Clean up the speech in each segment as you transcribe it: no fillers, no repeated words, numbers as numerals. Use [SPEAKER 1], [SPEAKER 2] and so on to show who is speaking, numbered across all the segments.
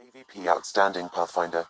[SPEAKER 1] AVP Outstanding Pathfinder.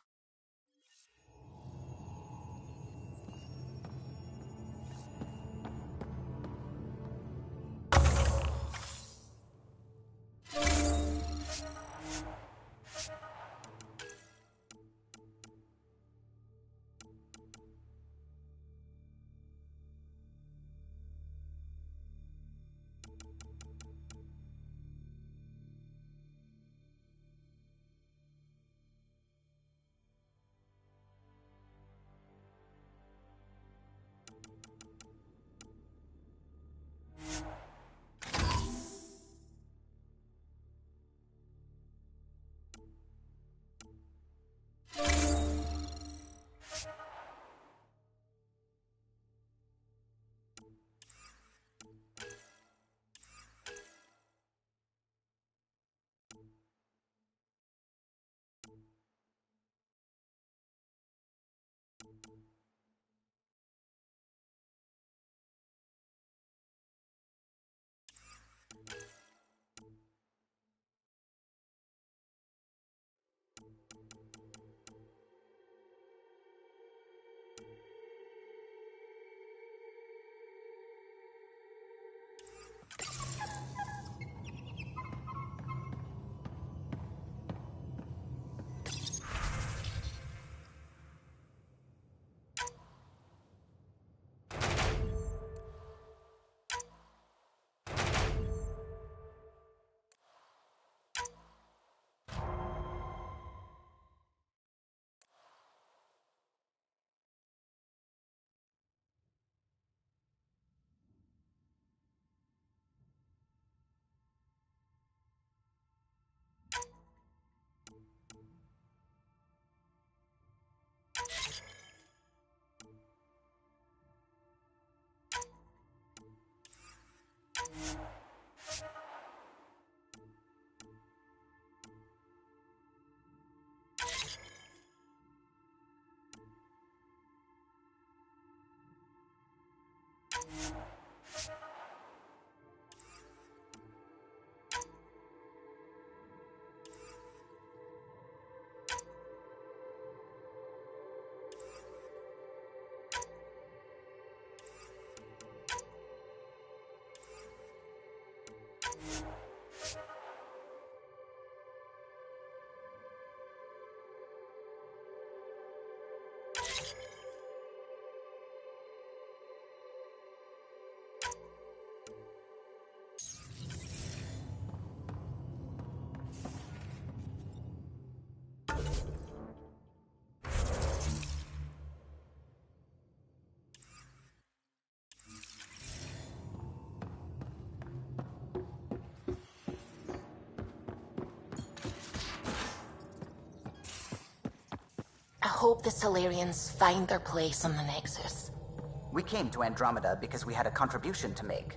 [SPEAKER 2] I hope the Solarians find their place on the Nexus.
[SPEAKER 3] We came to Andromeda because we had a contribution to make.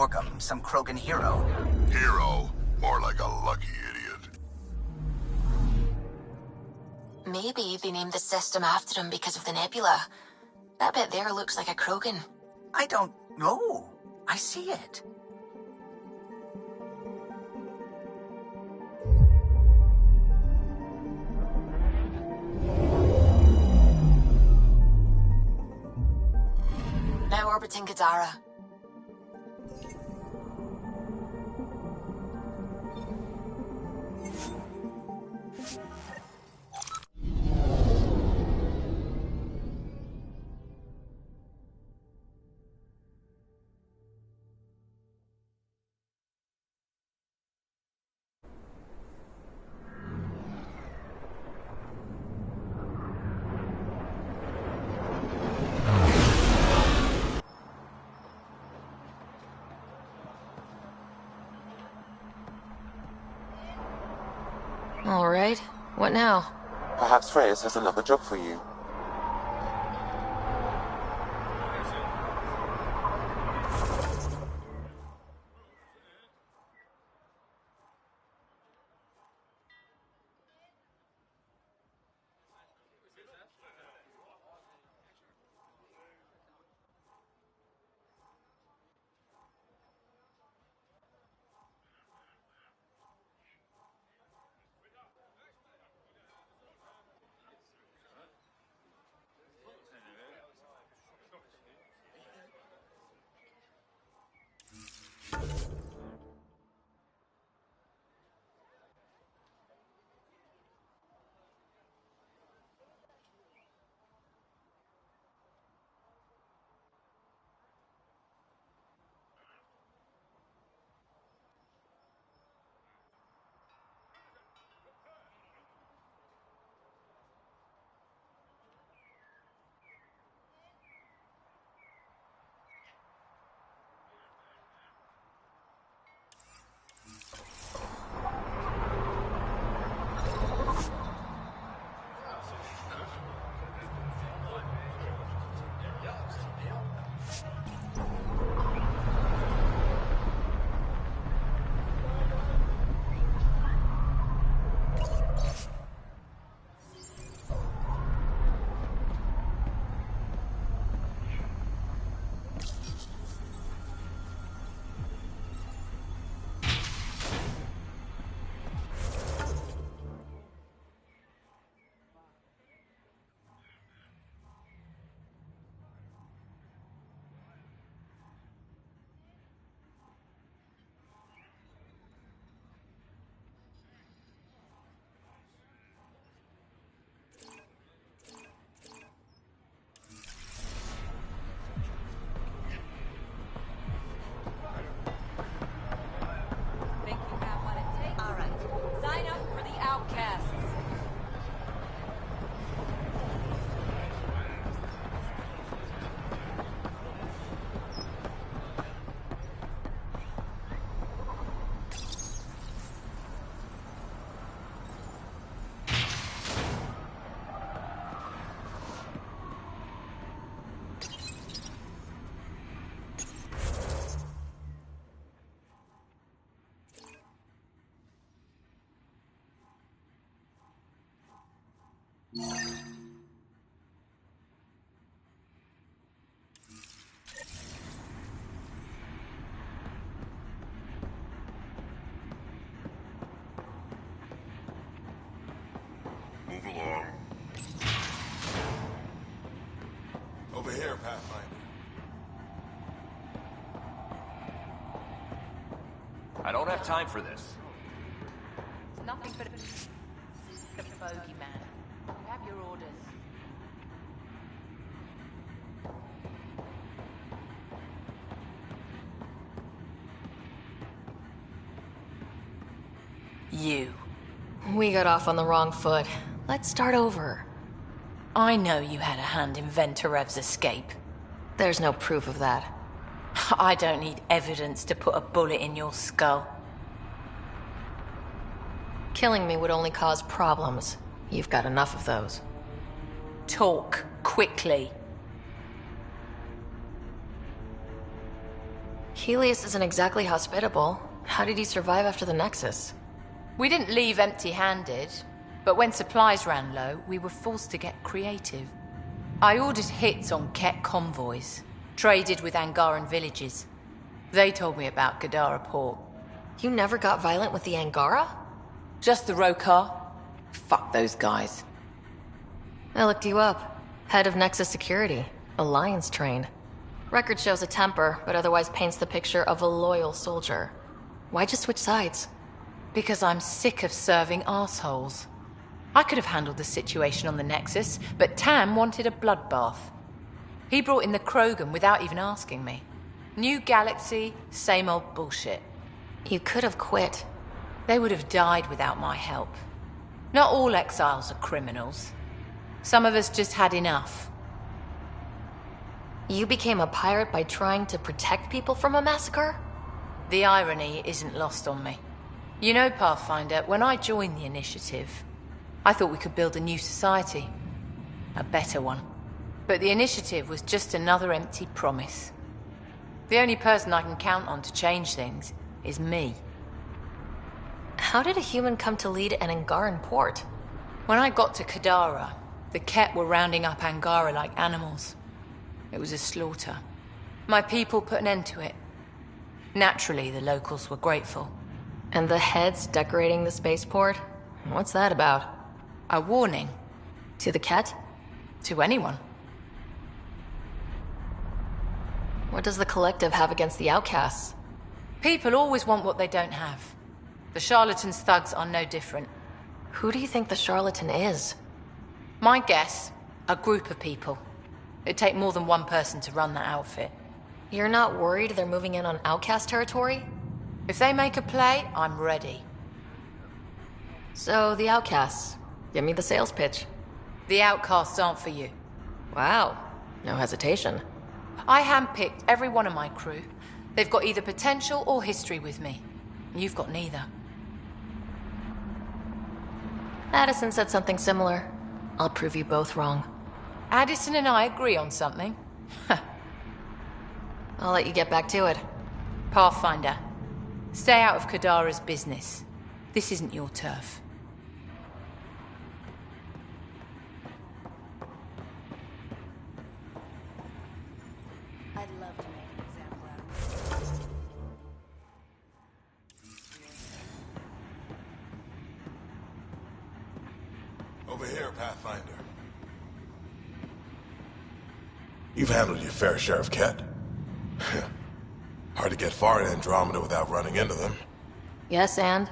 [SPEAKER 3] Vorkum, some Krogan hero.
[SPEAKER 4] Hero? More like a lucky idiot.
[SPEAKER 2] Maybe they named the system after him because of the nebula. That bit there looks like a Krogan.
[SPEAKER 3] I don't know. I see it.
[SPEAKER 2] Now orbiting Gadara. All right. What now?
[SPEAKER 1] Perhaps Рэйес has another job for you.
[SPEAKER 4] Move along. Over here, Pathfinder.
[SPEAKER 5] I don't have time for this.
[SPEAKER 6] It's nothing but a bogeyman. Have your orders.
[SPEAKER 2] You. We got off on the wrong foot. Let's start over.
[SPEAKER 6] I know you had a hand in Venturev's escape.
[SPEAKER 2] There's no proof of that.
[SPEAKER 6] I don't need evidence to put a bullet in your skull.
[SPEAKER 2] Killing me would only cause problems. You've got enough of those.
[SPEAKER 6] Talk quickly.
[SPEAKER 7] Helios isn't exactly hospitable. How did he survive after the Nexus?
[SPEAKER 6] We didn't leave empty-handed, but when supplies ran low, we were forced to get creative. I ordered hits on Ket convoys, traded with Angaran villages. They told me about Gadara port.
[SPEAKER 7] You never got violent with the Angara?
[SPEAKER 6] Just the Rokar. Fuck those guys.
[SPEAKER 7] I looked you up. Head of Nexus Security. Alliance trained. Record shows a temper, but otherwise paints the picture of a loyal soldier. Why'd you switch sides?
[SPEAKER 6] Because I'm sick of serving assholes. I could have handled the situation on the Nexus, but Tam wanted a bloodbath. He brought in the Krogan without even asking me. New galaxy, same old bullshit.
[SPEAKER 7] You could have quit.
[SPEAKER 6] They would have died without my help. Not all exiles are criminals. Some of us just had enough.
[SPEAKER 7] You became a pirate by trying to protect people from a massacre?
[SPEAKER 6] The irony isn't lost on me. You know, Pathfinder, when I joined the Initiative, I thought we could build a new society. A better one. But the Initiative was just another empty promise. The only person I can count on to change things is me.
[SPEAKER 7] How did a human come to lead an Angaran port?
[SPEAKER 6] When I got to Kadara, the Ket were rounding up Angara like animals. It was a slaughter. My people put an end to it. Naturally, the locals were grateful.
[SPEAKER 7] And the heads decorating the spaceport? What's that about?
[SPEAKER 6] A warning.
[SPEAKER 7] To the Ket?
[SPEAKER 6] To anyone.
[SPEAKER 7] What does the Collective have against the outcasts?
[SPEAKER 6] People always want what they don't have. The charlatans' thugs are no different.
[SPEAKER 7] Who do you think the charlatan is?
[SPEAKER 6] My guess, a group of people. It'd take more than one person to run that outfit.
[SPEAKER 7] You're not worried they're moving in on outcast territory?
[SPEAKER 6] If they make a play, I'm ready.
[SPEAKER 7] So, the outcasts. Give me the sales pitch.
[SPEAKER 6] The outcasts aren't for you.
[SPEAKER 7] Wow. No hesitation.
[SPEAKER 6] I handpicked every one of my crew. They've got either potential or history with me. You've got neither.
[SPEAKER 7] Addison said something similar. I'll prove you both wrong.
[SPEAKER 6] Addison and I agree on something.
[SPEAKER 7] I'll let you get back to it.
[SPEAKER 6] Pathfinder, stay out of Kadara's business. This isn't your turf.
[SPEAKER 8] I'd love to make an example out of it.
[SPEAKER 4] Over here, Pathfinder. You've handled your fair share of Ket. Hard to get far in Andromeda without running into them.
[SPEAKER 7] Yes, and?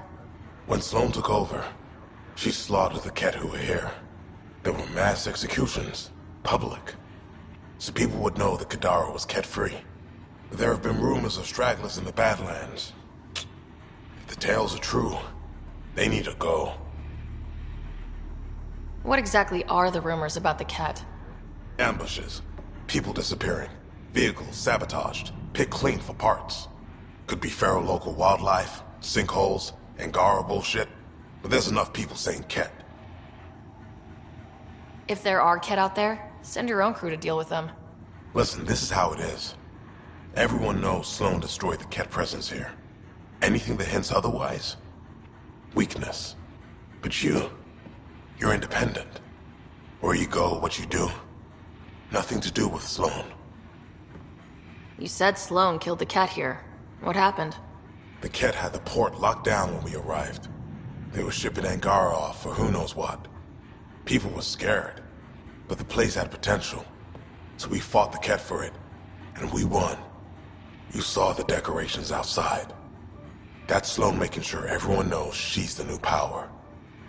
[SPEAKER 4] When Sloane took over, she slaughtered the Ket who were here. There were mass executions, public. So people would know that Kadara was Ket-free. But there have been rumors of stragglers in the Badlands. If the tales are true, they need to go.
[SPEAKER 7] What exactly are the rumors about the Ket?
[SPEAKER 4] Ambushes, people disappearing, vehicles sabotaged, picked clean for parts. Could be feral local wildlife, sinkholes, Angara bullshit, but there's enough people saying Ket.
[SPEAKER 7] If there are Ket out there, send your own crew to deal with them.
[SPEAKER 4] Listen, this is how it is. Everyone knows Sloane destroyed the Ket presence here. Anything that hints otherwise, weakness. But you're independent. Where you go, what you do, nothing to do with Sloane.
[SPEAKER 7] You said Sloane killed the Ket here. What happened?
[SPEAKER 4] The Ket had the port locked down when we arrived. They were shipping Angara off for who knows what. People were scared, but the place had potential. So we fought the Ket for it, and we won. You saw the decorations outside. That's Sloane making sure everyone knows she's the new power.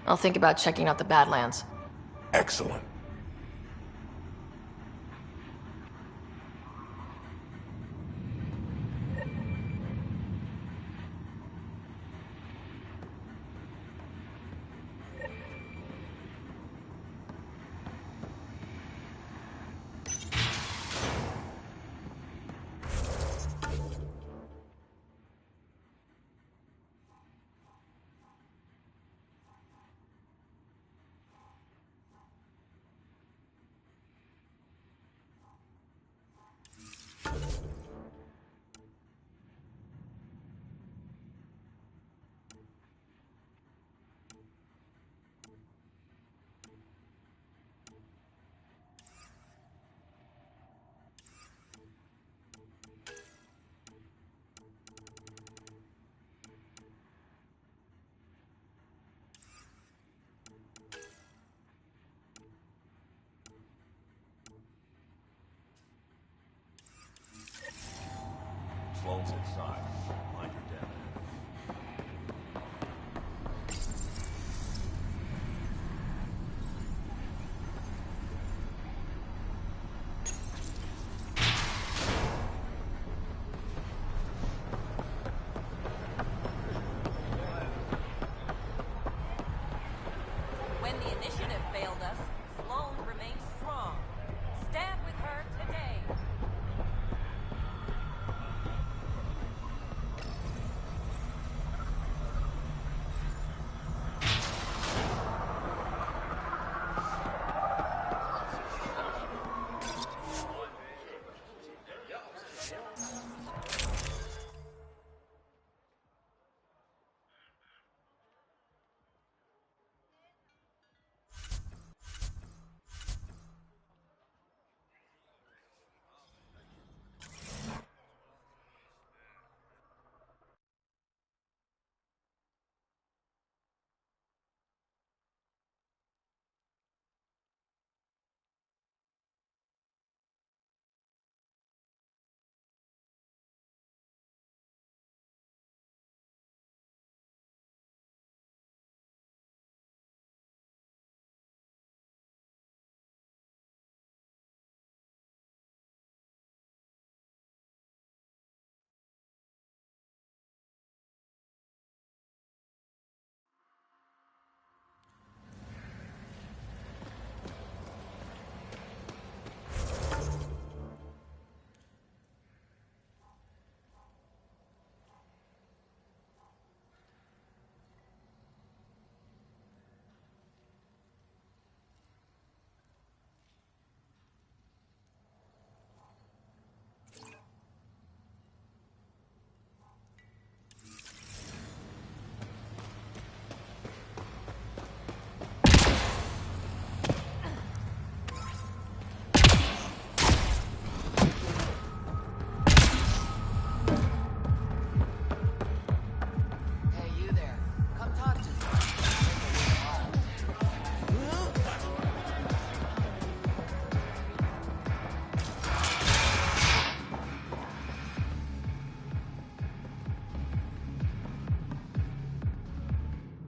[SPEAKER 7] I'll think about checking out the Badlands.
[SPEAKER 4] Excellent.
[SPEAKER 5] clones inside. Mind your damn.
[SPEAKER 8] When the initiative failed us, Sloane remains strong. Stand with her today.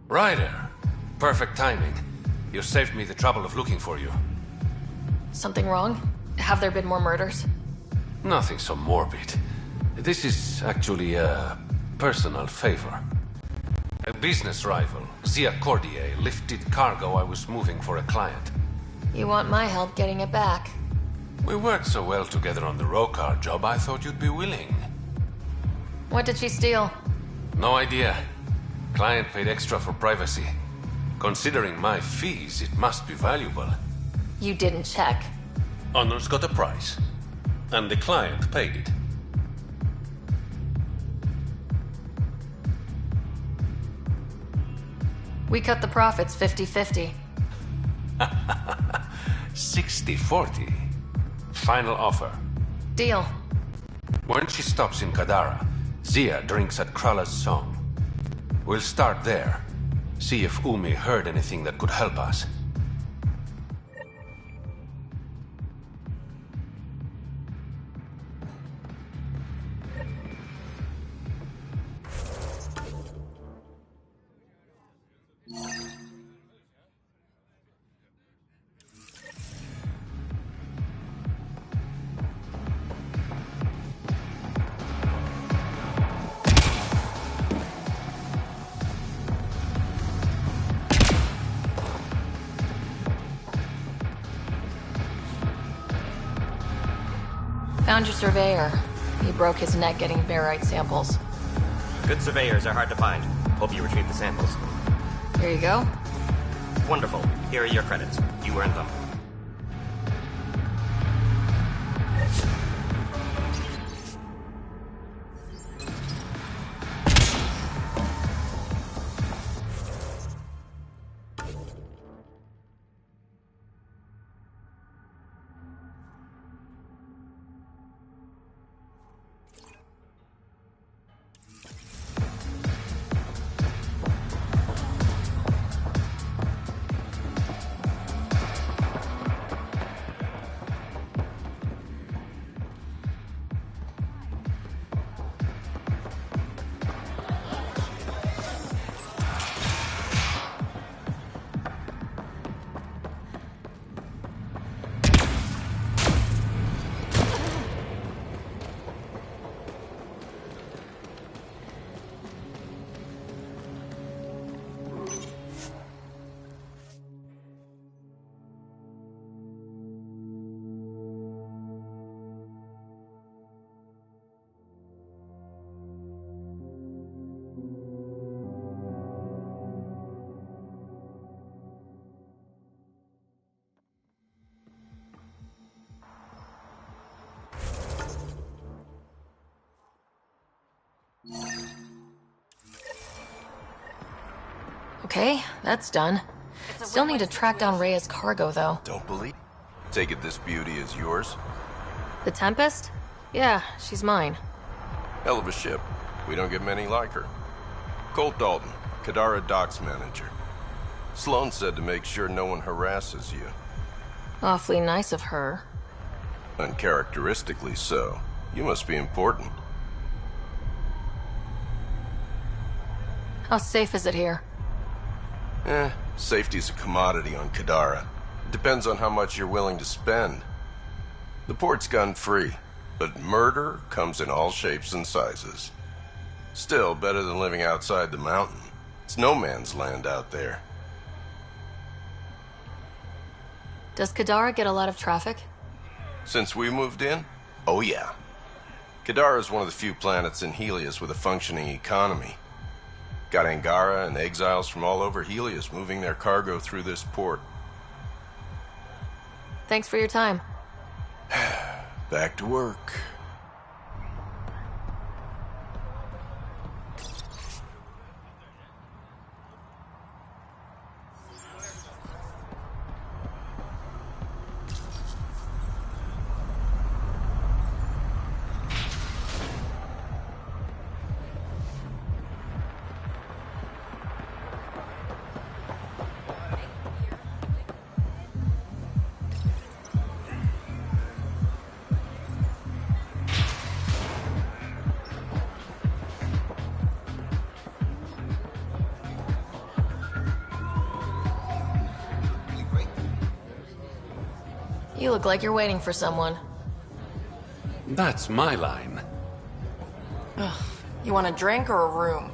[SPEAKER 9] Ryder. Perfect timing. You saved me the trouble of looking for you.
[SPEAKER 7] Something wrong? Have there been more murders?
[SPEAKER 9] Nothing so morbid. This is actually a personal favor. A business rival, Zia Cordier, lifted cargo I was moving for a client.
[SPEAKER 7] You want my help getting it back?
[SPEAKER 9] We worked so well together on the Rokar job, I thought you'd be willing.
[SPEAKER 7] What did she steal?
[SPEAKER 9] No idea. Client paid extra for privacy. Considering my fees, it must be valuable.
[SPEAKER 7] You didn't check.
[SPEAKER 9] Honor's got a price. And the client paid it.
[SPEAKER 7] We cut the profits 50-50.
[SPEAKER 9] 60-40. Final offer.
[SPEAKER 7] Deal.
[SPEAKER 9] When she stops in Kadara, Zia drinks at Krala's song. We'll start there. See if Umi heard anything that could help us.
[SPEAKER 7] Found your surveyor. He broke his neck getting barite samples.
[SPEAKER 10] Good surveyors are hard to find. Hope you retrieved the samples.
[SPEAKER 7] Here you go.
[SPEAKER 10] Wonderful. Here are your credits. You earned them.
[SPEAKER 7] Okay, that's done. Still need to track down Рэйes' cargo, though.
[SPEAKER 11] Don't believe. Take it this beauty is yours?
[SPEAKER 7] The Tempest? Yeah, she's mine.
[SPEAKER 11] Hell of a ship. We don't get many like her. Colt Dalton, Kadara Docks manager. Sloan said to make sure no one harasses you.
[SPEAKER 7] Awfully nice of her.
[SPEAKER 11] Uncharacteristically so. You must be important.
[SPEAKER 7] How safe is it here?
[SPEAKER 11] Safety's a commodity on Kadara. It depends on how much you're willing to spend. The port's gun-free, but murder comes in all shapes and sizes. Still, better than living outside the mountain. It's no man's land out there.
[SPEAKER 7] Does Kadara get a lot of traffic?
[SPEAKER 11] Since we moved in? Oh yeah. Kadara is one of the few planets in Helios with a functioning economy. Got Angara and exiles from all over Helios moving their cargo through this port.
[SPEAKER 7] Thanks for your time.
[SPEAKER 11] Back to work.
[SPEAKER 7] You look like you're waiting for someone.
[SPEAKER 9] That's my line.
[SPEAKER 12] You want a drink or a room?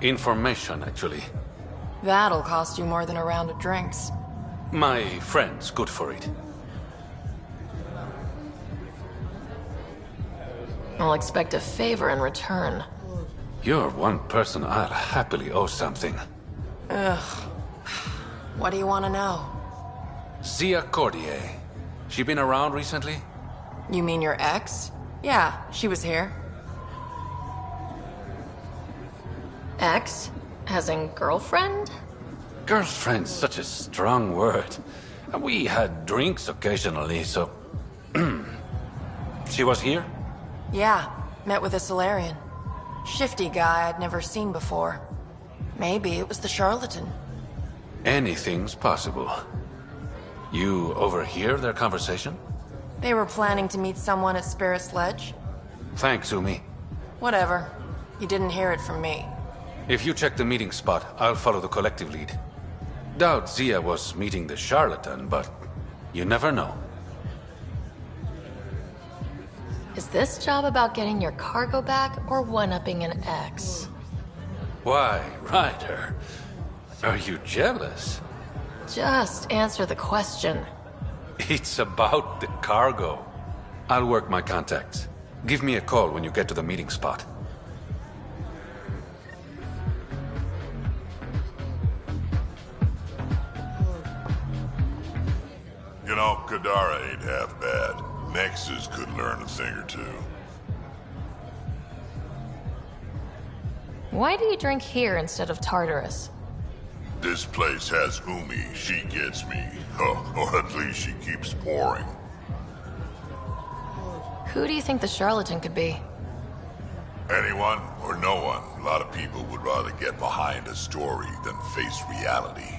[SPEAKER 9] Information, actually.
[SPEAKER 12] That'll cost you more than a round of drinks.
[SPEAKER 9] My friend's good for it.
[SPEAKER 7] I'll expect a favor in return.
[SPEAKER 9] You're one person I'll happily owe something.
[SPEAKER 12] What do you want to know?
[SPEAKER 9] Zia Cordier. She been around recently?
[SPEAKER 12] You mean your ex? Yeah, she was here.
[SPEAKER 7] Ex? As in girlfriend?
[SPEAKER 9] Girlfriend's such a strong word. We had drinks occasionally, so... She was here?
[SPEAKER 12] Yeah, met with a Solarian. Shifty guy I'd never seen before. Maybe it was the charlatan.
[SPEAKER 9] Anything's possible. You overhear their conversation?
[SPEAKER 12] They were planning to meet someone at Spirit's Ledge.
[SPEAKER 9] Thanks, Umi.
[SPEAKER 12] Whatever. You didn't hear it from me.
[SPEAKER 9] If you check the meeting spot, I'll follow the collective lead. Doubt Zia was meeting the charlatan, but you never know.
[SPEAKER 7] Is this job about getting your cargo back or one-upping an ex?
[SPEAKER 9] Why, Ryder? Are you jealous?
[SPEAKER 7] Just answer the question.
[SPEAKER 9] It's about the cargo. I'll work my contacts. Give me a call when you get to the meeting spot.
[SPEAKER 4] You know, Kadara ain't half bad. Nexus could learn a thing or two.
[SPEAKER 7] Why do you drink here instead of Tartarus?
[SPEAKER 4] This place has Umi, she gets me. Or at least she keeps pouring.
[SPEAKER 7] Who do you think the charlatan could be?
[SPEAKER 4] Anyone or no one. A lot of people would rather get behind a story than face reality.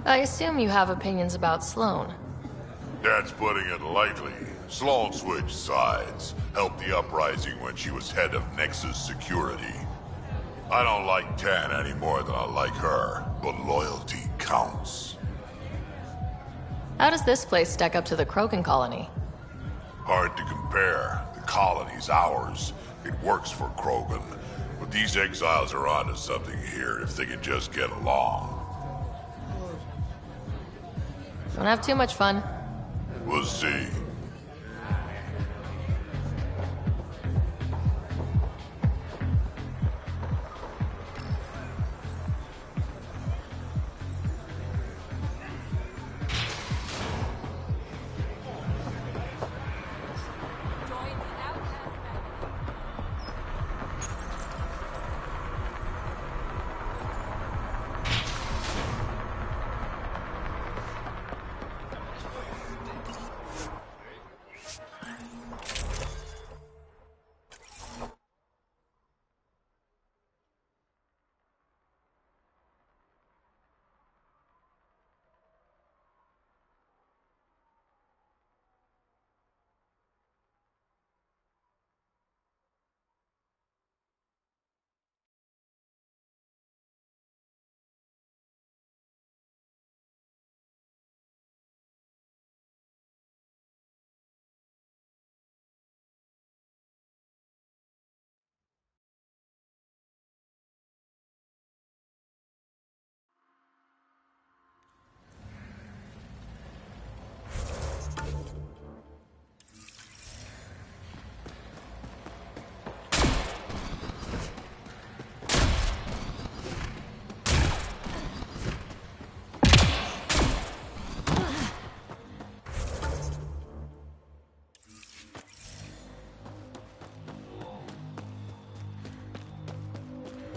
[SPEAKER 7] I assume you have opinions about Sloan.
[SPEAKER 4] That's putting it lightly. Sloan switched sides, helped the uprising when she was head of Nexus Security. I don't like Tan any more than I like her, but loyalty counts.
[SPEAKER 7] How does this place stack up to the Krogan colony?
[SPEAKER 4] Hard to compare. The colony's ours. It works for Krogan. But these exiles are onto something here if they can just get along.
[SPEAKER 7] Don't have too much fun.
[SPEAKER 4] We'll see.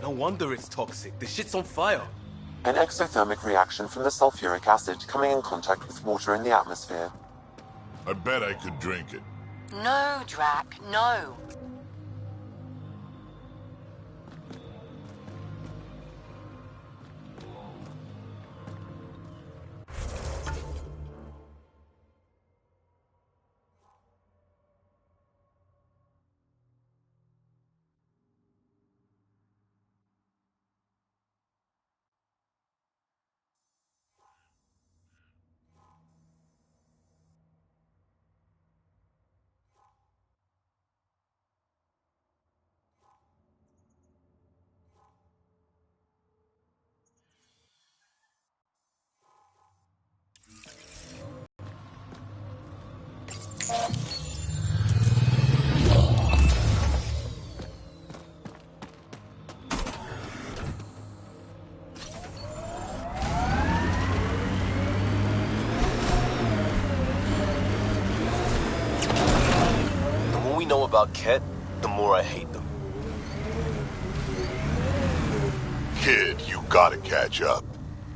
[SPEAKER 13] No wonder it's toxic. This shit's on fire.
[SPEAKER 1] An exothermic reaction from the sulfuric acid coming in contact with water in the atmosphere.
[SPEAKER 14] I bet I could drink it.
[SPEAKER 2] No, Drac, no.
[SPEAKER 15] About Ket, the more I hate them.
[SPEAKER 14] Kid, you gotta catch up.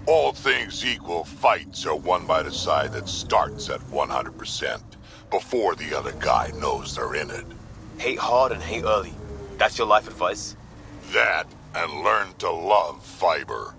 [SPEAKER 14] All things equal, fights are won by the side that starts at 100%, before the other guy knows they're in it.
[SPEAKER 15] Hate hard and hate early. That's your life advice?
[SPEAKER 14] That, and learn to love fiber.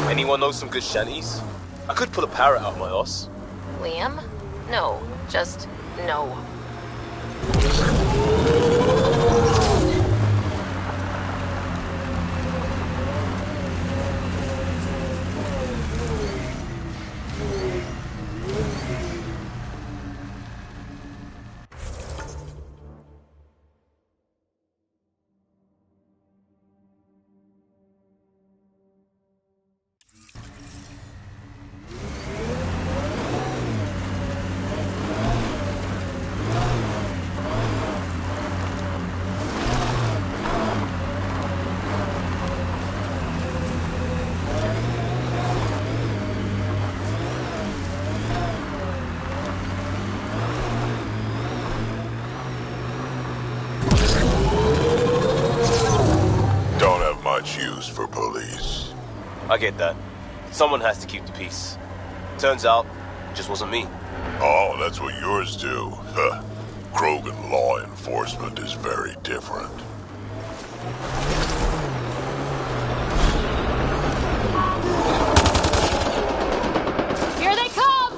[SPEAKER 15] Anyone know some good shanties? I could pull a parrot out my ass.
[SPEAKER 7] Liam? No, just no. Use for police.
[SPEAKER 15] I get that. Someone has to keep the peace. Turns out, it just wasn't me.
[SPEAKER 14] Oh, that's what yours do. Huh. Krogan law enforcement is very different.
[SPEAKER 7] Here they come!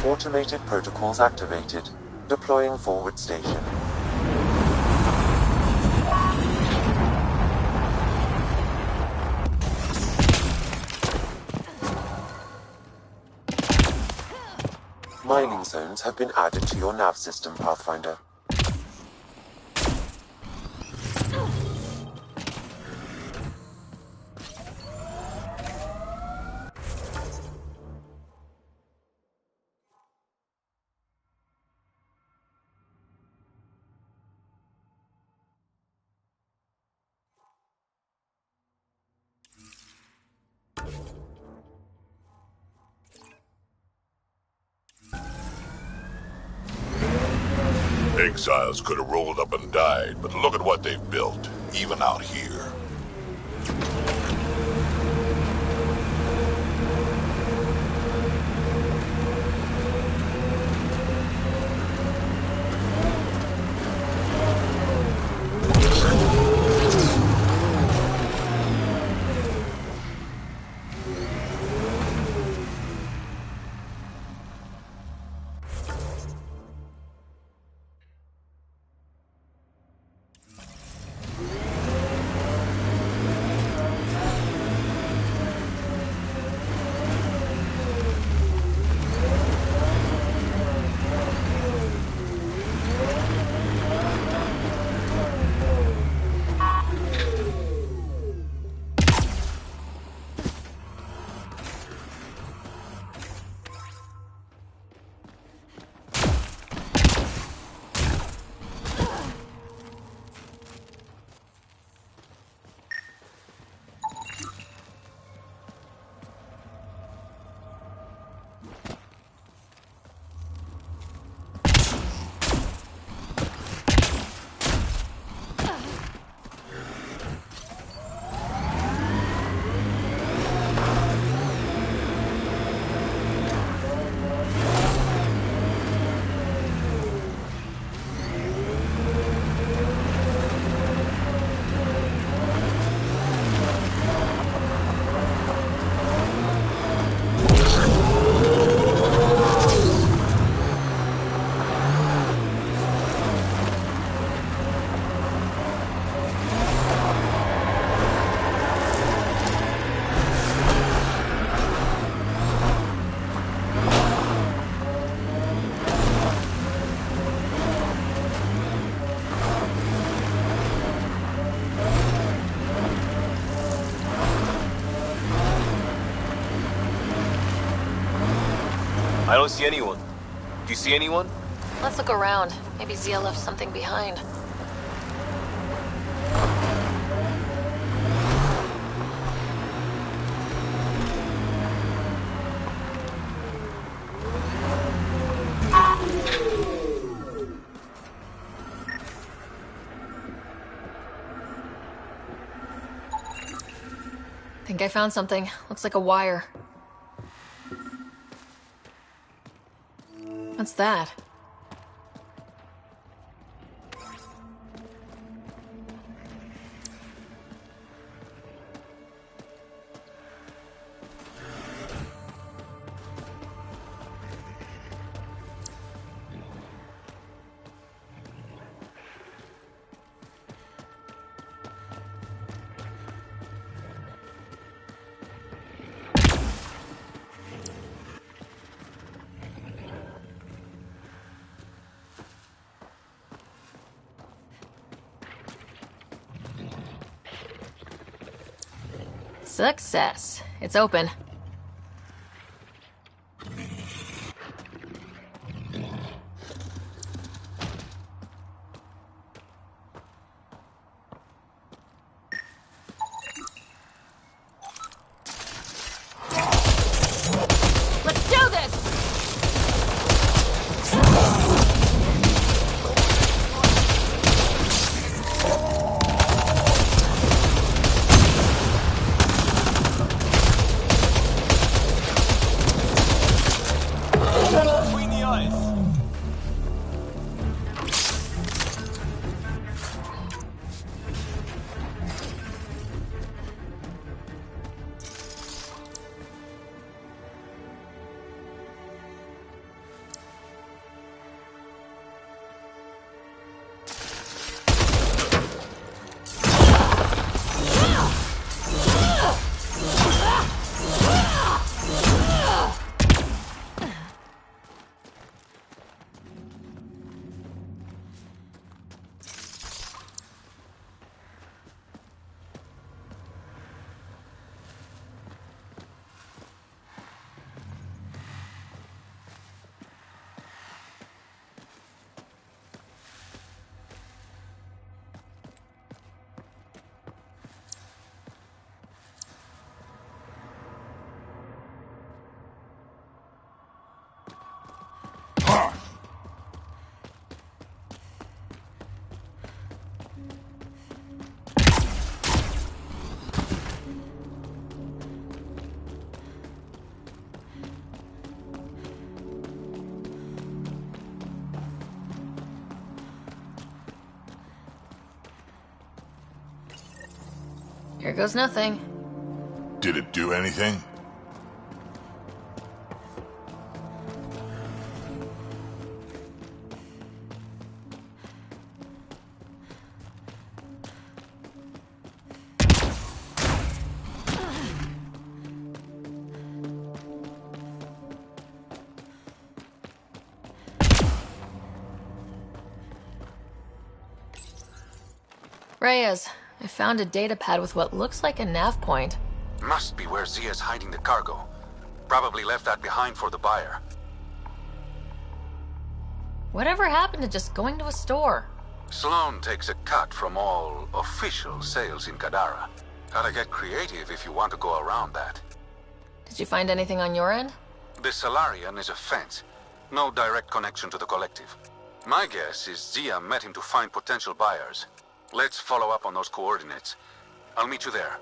[SPEAKER 1] Automated protocols activated. Deploying forward station. Mining zones have been added to your nav system, Pathfinder.
[SPEAKER 14] Exiles could have rolled up and died, but look at what they've built, even out here.
[SPEAKER 15] I don't see anyone. Do you see anyone?
[SPEAKER 7] Let's look around. Maybe Zia left something behind. Think I found something. Looks like a wire. What's that? Success. It's open.
[SPEAKER 8] Let's do this!
[SPEAKER 7] Here goes nothing.
[SPEAKER 14] Did it do anything?
[SPEAKER 7] Рэйes, I found a datapad with what looks like a nav point.
[SPEAKER 9] Must be where Zia's hiding the cargo. Probably left that behind for the buyer.
[SPEAKER 7] Whatever happened to just going to a store?
[SPEAKER 9] Sloan takes a cut from all official sales in Kadara. Gotta get creative if you want to go around that.
[SPEAKER 7] Did you find anything on your end?
[SPEAKER 9] The Salarian is a fence. No direct connection to the collective. My guess is Zia met him to find potential buyers. Let's follow up on those coordinates. I'll meet you there.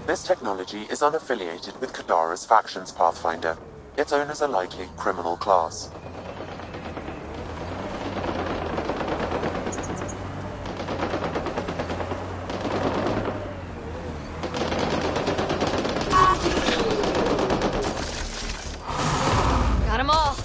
[SPEAKER 1] This technology is unaffiliated with Kadara's factions Pathfinder. Its owners are likely criminal class.
[SPEAKER 7] Got 'em all.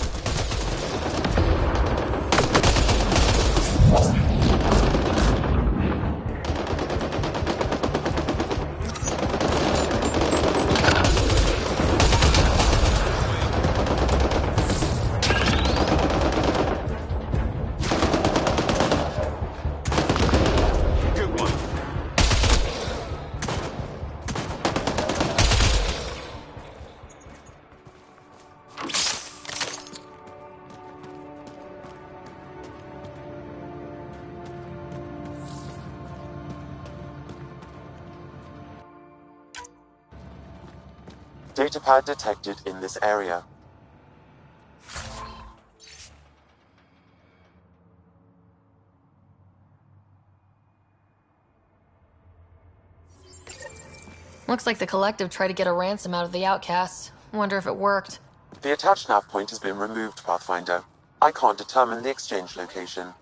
[SPEAKER 1] Datapad detected in this area.
[SPEAKER 7] Looks like the collective tried to get a ransom out of the outcasts. Wonder if it worked.
[SPEAKER 1] The attached nav point has been removed, Pathfinder. I can't determine the exchange location.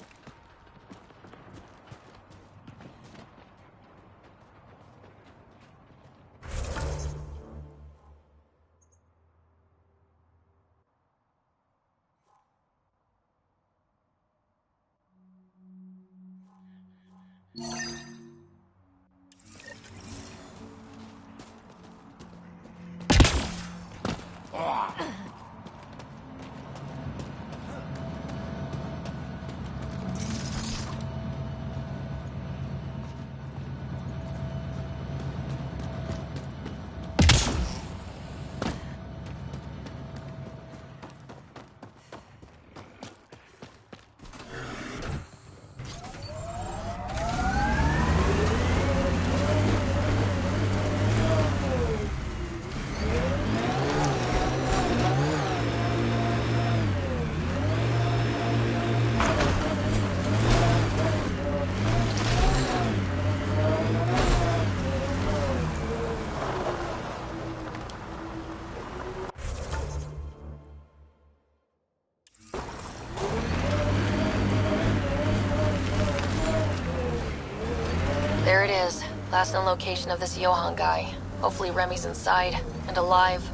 [SPEAKER 7] There it is. Last known location of this Johan guy. Hopefully Remy's inside and alive.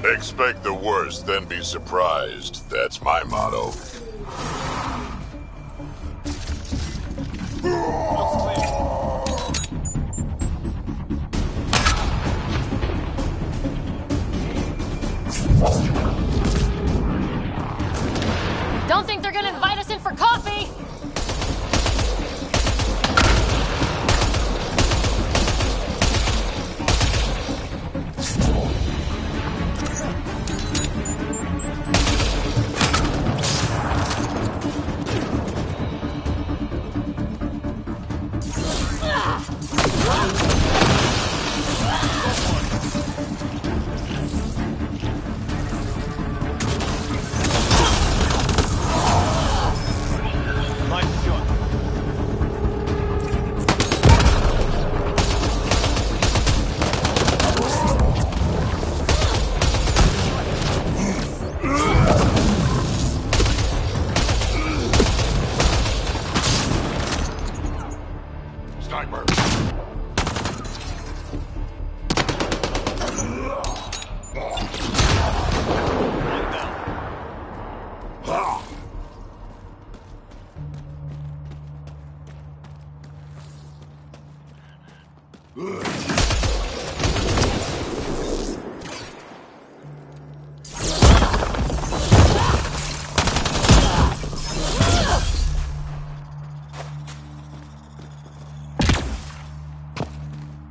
[SPEAKER 14] Expect the worst, then be surprised. That's my motto.
[SPEAKER 7] Don't think they're gonna invite us in for coffee!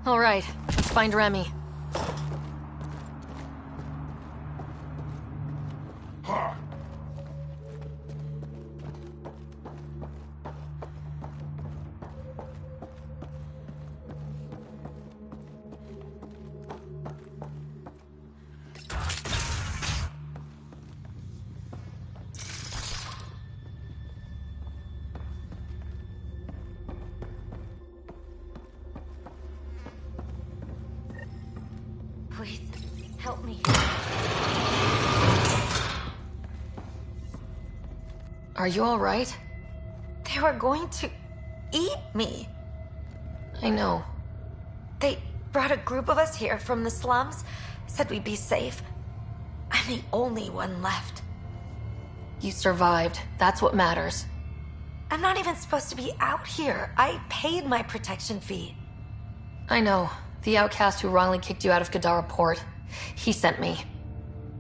[SPEAKER 7] All right, let's find Remy.
[SPEAKER 16] Please, help me.
[SPEAKER 7] Are you all right?
[SPEAKER 16] They were going to eat me.
[SPEAKER 7] I know.
[SPEAKER 16] They brought a group of us here from the slums, said we'd be safe. I'm the only one left.
[SPEAKER 7] You survived. That's what matters.
[SPEAKER 16] I'm not even supposed to be out here. I paid my protection fee.
[SPEAKER 7] I know. The outcast who wrongly kicked you out of Kadara Port. He sent me.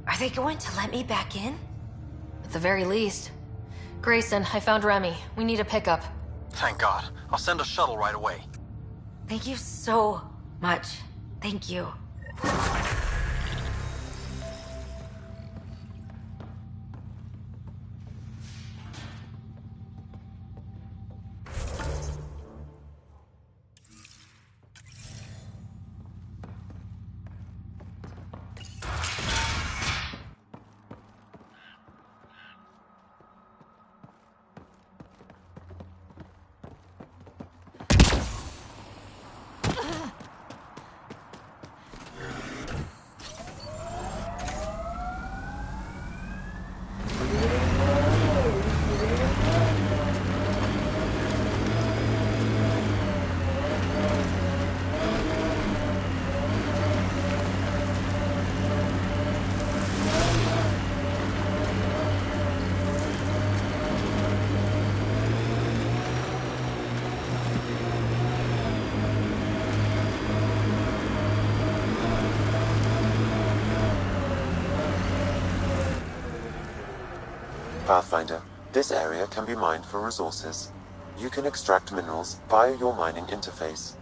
[SPEAKER 16] Are they going to let me back in?
[SPEAKER 7] At the very least. Grayson, I found Remy. We need a pickup.
[SPEAKER 17] Thank God. I'll send a shuttle right away.
[SPEAKER 16] Thank you so much. Thank you.
[SPEAKER 1] Pathfinder, this area can be mined for resources. You can extract minerals via your mining interface.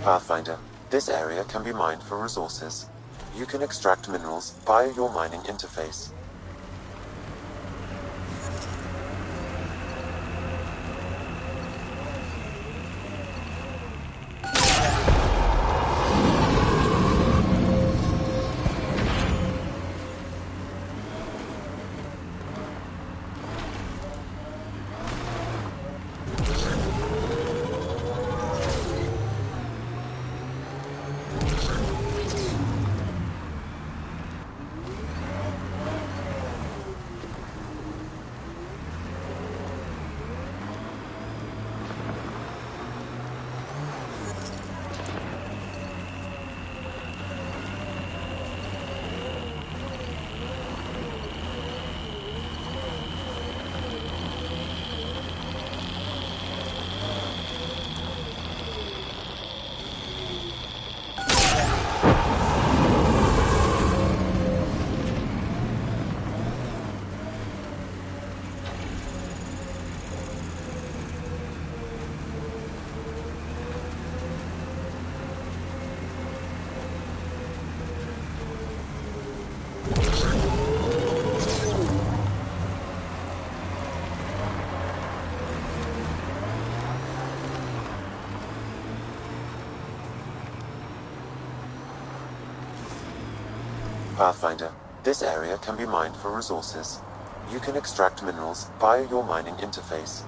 [SPEAKER 1] Pathfinder. This area can be mined for resources. You can extract minerals via your mining interface. Pathfinder. This area can be mined for resources. You can extract minerals via your mining interface.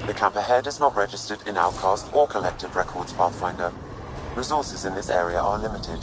[SPEAKER 1] The camp ahead is not registered in Outcast or Collective Records, Pathfinder. Resources in this area are limited.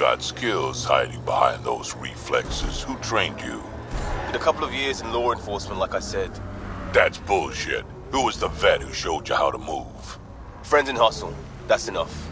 [SPEAKER 14] got skills hiding behind those reflexes. Who trained you?
[SPEAKER 15] Did a couple of years in law enforcement, like I said.
[SPEAKER 14] That's bullshit. Who was the vet who showed you how to move?
[SPEAKER 15] Friends in hustle. That's enough.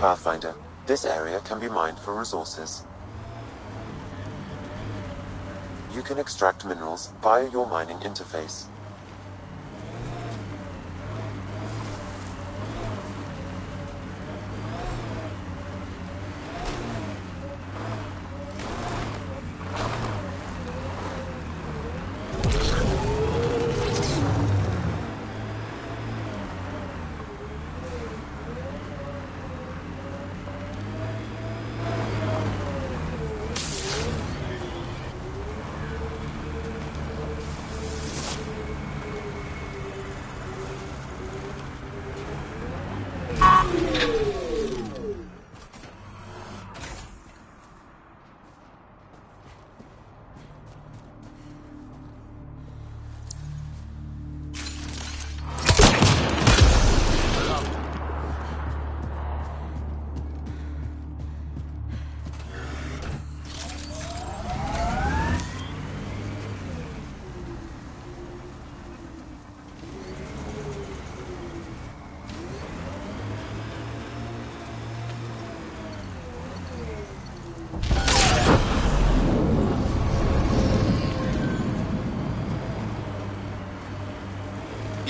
[SPEAKER 1] Pathfinder, this area can be mined for resources. You can extract minerals via your mining interface.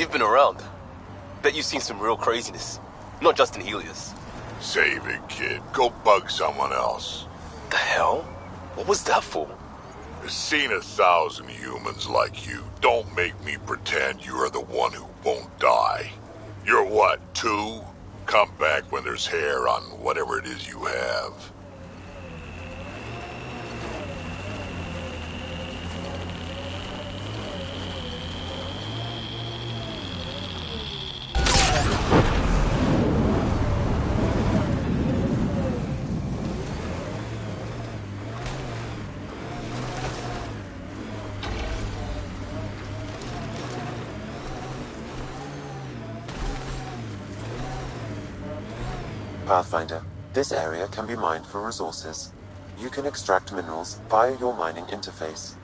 [SPEAKER 15] You've been around. Bet you've seen some real craziness. Not just in Helios.
[SPEAKER 14] Save it, kid. Go bug someone else.
[SPEAKER 15] The hell? What was that for?
[SPEAKER 14] I've seen 1,000 humans like you. Don't make me pretend you are the one who won't die. You're what, 2? Come back when there's hair on whatever it is you have.
[SPEAKER 1] Pathfinder, this area can be mined for resources. You can extract minerals via your mining interface.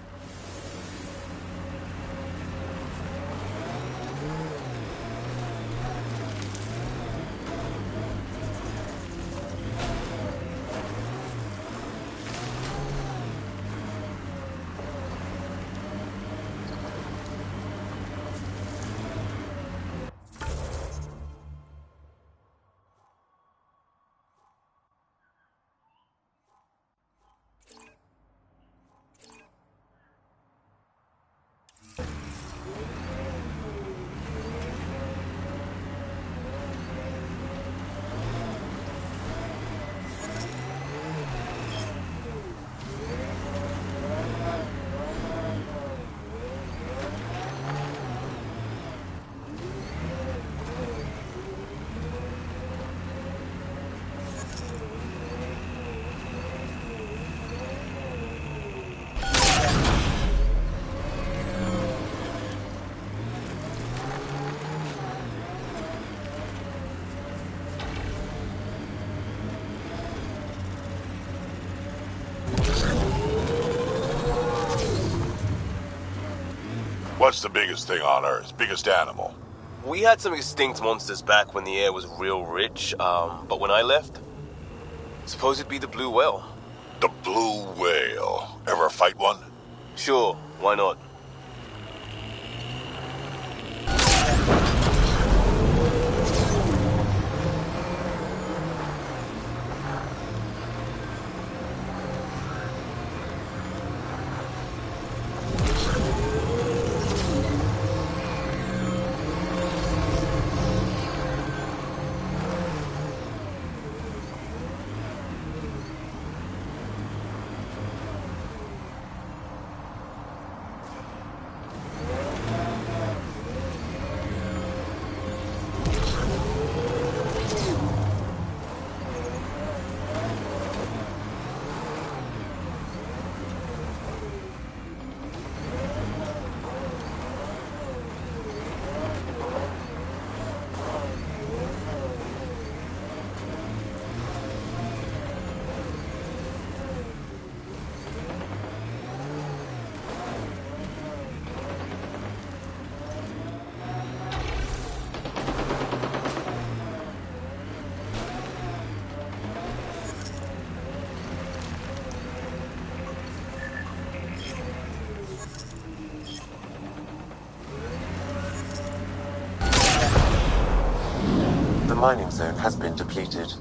[SPEAKER 14] What's the biggest thing on Earth? Biggest animal?
[SPEAKER 15] We had some extinct monsters back when the air was real rich, but when I left, suppose it'd be the blue whale.
[SPEAKER 14] The blue whale. Ever fight one?
[SPEAKER 15] Sure, why not?
[SPEAKER 1] The mining zone has been depleted.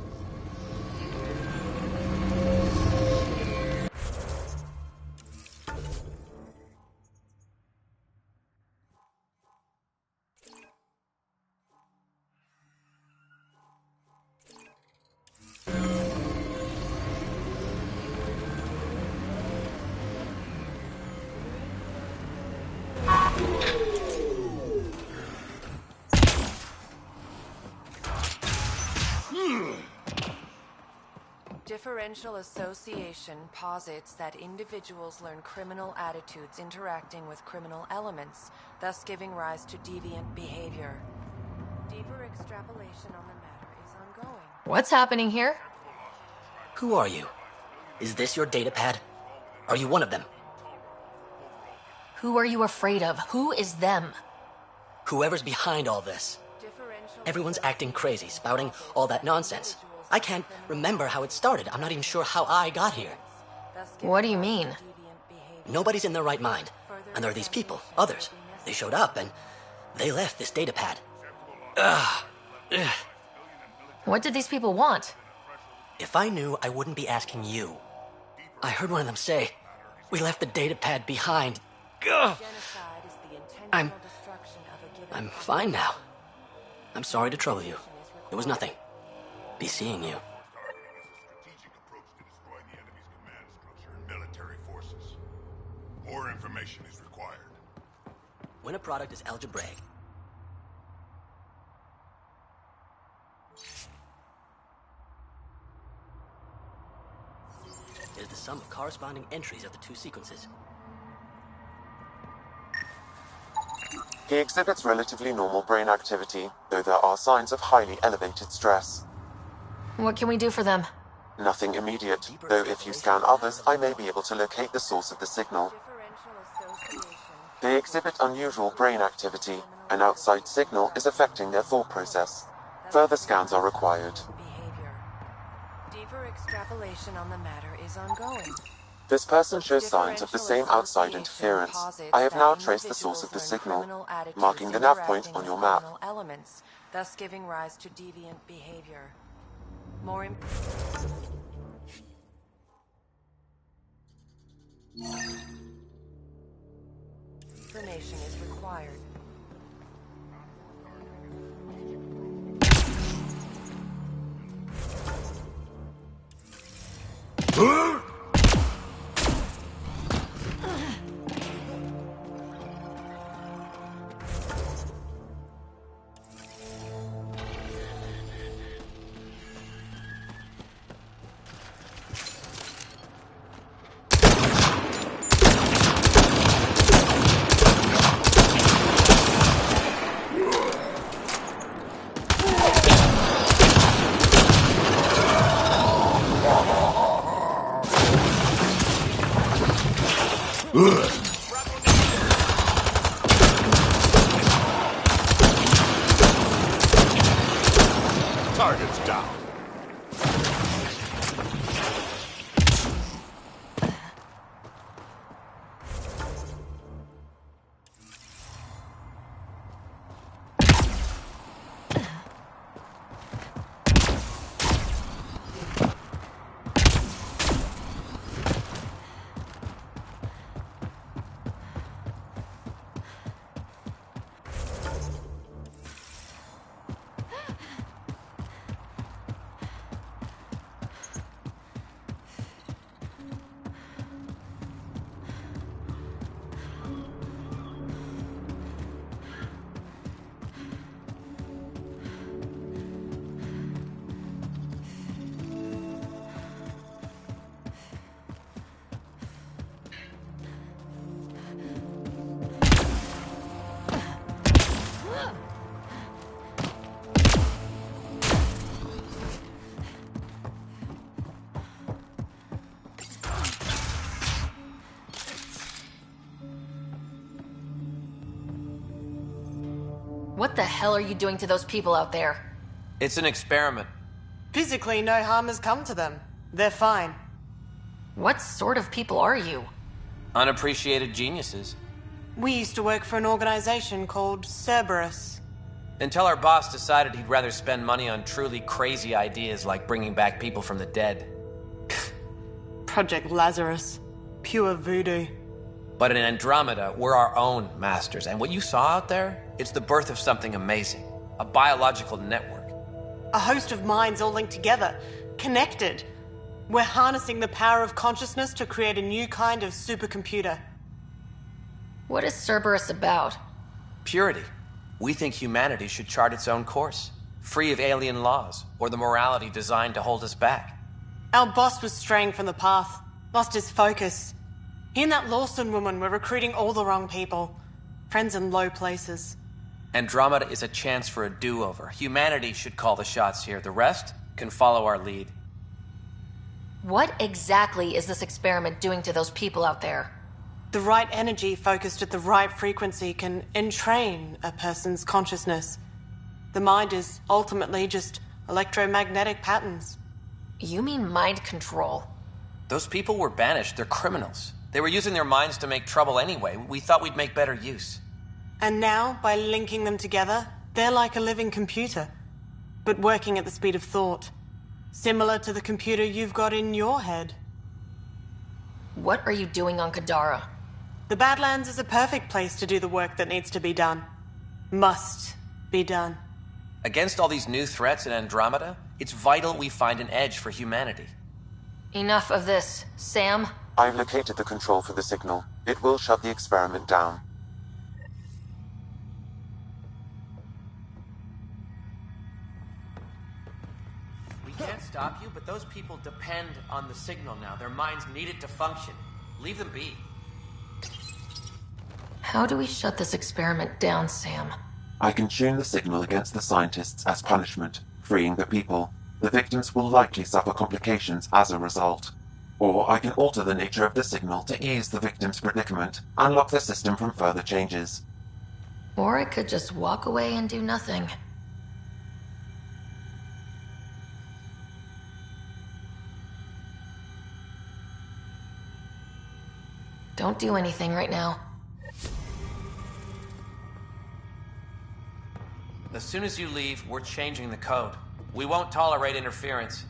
[SPEAKER 12] Differential association posits that individuals learn criminal attitudes interacting with criminal elements, thus giving rise to deviant behavior. Deeper extrapolation on the matter is ongoing.
[SPEAKER 7] What's happening here?
[SPEAKER 18] Who are you? Is this your datapad? Are you one of them?
[SPEAKER 7] Who are you afraid of? Who is them?
[SPEAKER 18] Whoever's behind all this. Everyone's acting crazy, spouting all that nonsense. I can't remember how it started. I'm not even sure how I got here.
[SPEAKER 7] What do you mean?
[SPEAKER 18] Nobody's in their right mind. And there are these people, others. They showed up and they left this datapad. Ugh.
[SPEAKER 7] What did these people want?
[SPEAKER 18] If I knew, I wouldn't be asking you. I heard one of them say, we left the datapad behind. Ugh. I'm fine now. I'm sorry to trouble you. It was nothing. Be seeing you.
[SPEAKER 14] Strategic approach to destroy the enemy's command structure and military forces. More information is required.
[SPEAKER 18] When a product is algebraic, it is the sum of corresponding entries of the two sequences.
[SPEAKER 1] He exhibits relatively normal brain activity, though there are signs of highly elevated stress.
[SPEAKER 7] What can we do for them?
[SPEAKER 1] Nothing immediate, though if you scan others, I may be able to locate the source of the signal. They exhibit unusual brain activity. An outside signal is affecting their thought process. Further scans are required.
[SPEAKER 12] Deeper extrapolation on the matter is ongoing.
[SPEAKER 1] This person shows signs of the same outside interference. I have now traced the source of the signal, marking the nav point on your map.
[SPEAKER 12] Elements, thus giving rise to deviant behavior. More information is required.
[SPEAKER 7] What the hell are you doing to those people out there?
[SPEAKER 19] It's an experiment.
[SPEAKER 12] Physically, no harm has come to them. They're fine.
[SPEAKER 7] What sort of people are you?
[SPEAKER 19] Unappreciated geniuses.
[SPEAKER 12] We used to work for an organization called Cerberus.
[SPEAKER 19] Until our boss decided he'd rather spend money on truly crazy ideas like bringing back people from the dead.
[SPEAKER 12] Project Lazarus. Pure voodoo.
[SPEAKER 19] But in Andromeda, we're our own masters, and what you saw out there, it's the birth of something amazing. A biological network.
[SPEAKER 12] A host of minds all linked together. Connected. We're harnessing the power of consciousness to create a new kind of supercomputer.
[SPEAKER 7] What is Cerberus about?
[SPEAKER 19] Purity. We think humanity should chart its own course, free of alien laws, or the morality designed to hold us back.
[SPEAKER 12] Our boss was straying from the path, lost his focus. He and that Lawson woman were recruiting all the wrong people. Friends in low places.
[SPEAKER 19] Andromeda is a chance for a do-over. Humanity should call the shots here. The rest can follow our lead.
[SPEAKER 7] What exactly is this experiment doing to those people out there?
[SPEAKER 12] The right energy focused at the right frequency can entrain a person's consciousness. The mind is ultimately just electromagnetic patterns.
[SPEAKER 7] You mean mind control?
[SPEAKER 19] Those people were banished. They're criminals. They were using their minds to make trouble anyway. We thought we'd make better use.
[SPEAKER 12] And now, by linking them together, they're like a living computer, but working at the speed of thought. Similar to the computer you've got in your head.
[SPEAKER 7] What are you doing on Kadara?
[SPEAKER 12] The Badlands is a perfect place to do the work that needs to be done. Must be done.
[SPEAKER 19] Against all these new threats in Andromeda, it's vital we find an edge for humanity.
[SPEAKER 7] Enough of this. Sam?
[SPEAKER 1] I've located the control for the signal. It will shut the experiment down.
[SPEAKER 19] We can't stop you, but those people depend on the signal now. Their minds need it to function. Leave them be.
[SPEAKER 7] How do we shut this experiment down, Sam?
[SPEAKER 1] I can tune the signal against the scientists as punishment, freeing the people. The victims will likely suffer complications as a result. Or I can alter the nature of the signal to ease the victim's predicament, unlock the system from further changes.
[SPEAKER 7] Or I could just walk away and do nothing. Don't do anything right now.
[SPEAKER 19] As soon as you leave, we're changing the code. We won't tolerate interference.